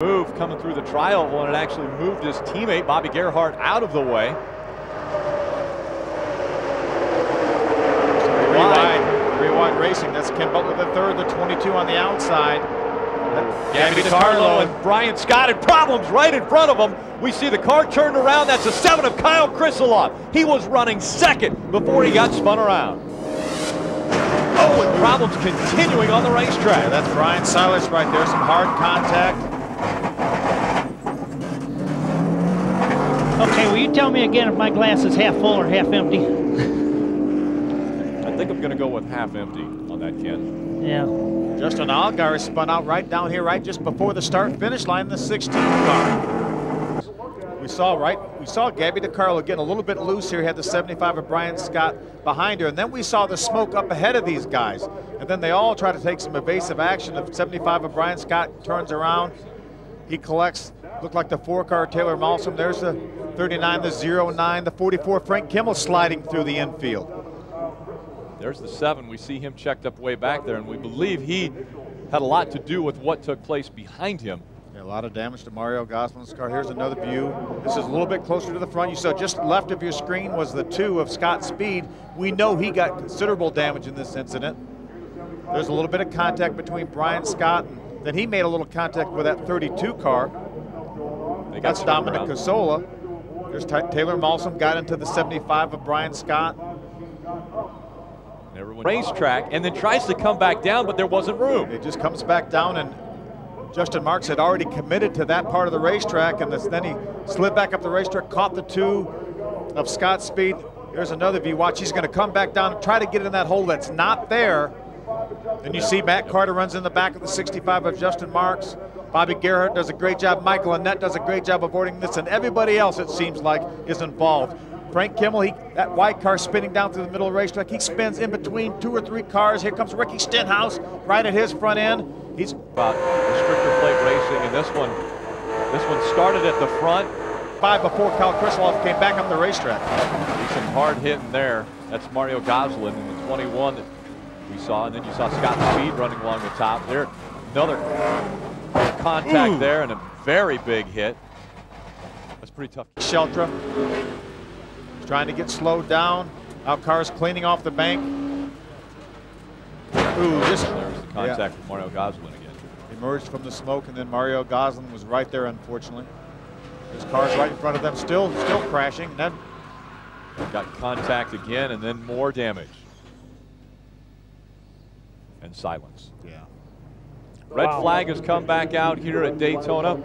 Move coming through the trial when it actually moved his teammate Bobby Gerhardt out of the way. Three wide racing. That's Ken Butler the third, the 22 on the outside. Gabby DiCarlo and Brian Scott had problems right in front of him. We see the car turned around. That's a 7 of Kyle Krisolov. He was running second before he got spun around. Oh, and problems continuing on the racetrack. Yeah, that's Brian Silas right there. Some hard contact. Okay, will you tell me again if my glass is half full or half empty? I think I'm going to go with half empty on that, Ken. Yeah. Justin Allgaier spun out right down here, right just before the start-finish line, the 16 car. We saw Gabby DiCarlo getting a little bit loose here. He had the 75 of Brian Scott behind her, and then we saw the smoke up ahead of these guys. And then they all try to take some evasive action. The 75 of Brian Scott turns around. He collects, looked like the 4-car Taylor Malsom. There's the 39, the 09, the 44 Frank Kimmel sliding through the infield. There's the 7. We see him checked up way back there, and we believe he had a lot to do with what took place behind him. Yeah, a lot of damage to Mario Gosselin's car. Here's another view. This is a little bit closer to the front. You saw just left of your screen was the 2 of Scott Speed. We know he got considerable damage in this incident. There's a little bit of contact between Brian Scott and then he made a little contact with that 32 car. That's Dominic Casola. There's Taylor Malsom got into the 75 of Brian Scott. Everyone racetrack and then tries to come back down, but there wasn't room. It just comes back down, and Justin Marks had already committed to that part of the racetrack, and then he slid back up the racetrack, caught the 2 of Scott Speed. There's another view. Watch, he's going to come back down and try to get in that hole that's not there. And you see Matt Carter runs in the back of the 65 of Justin Marks. Bobby Gerhardt does a great job. Michael Annette does a great job avoiding this, and everybody else, it seems like, is involved. Frank Kimmel, that white car spinning down through the middle of the racetrack. He spins in between 2 or 3 cars. Here comes Ricky Stenhouse right at his front end. He's about restrictor plate racing, and this one started at the front. 5 before Kyle Krisolov came back up the racetrack. Some hard hitting there. That's Mario Goslin in the 21 that we saw, and then you saw Scott Speed running along the top there. Another contact there and a very big hit. That's pretty tough. Sheltra trying to get slowed down. Now cars cleaning off the bank. There's the contact with Mario Goslin again. Emerged from the smoke, and then Mario Goslin was right there, unfortunately. His car's right in front of them, still crashing. Then got contact again, and then more damage. And silence. Yeah. Red flag has come back out here at Daytona.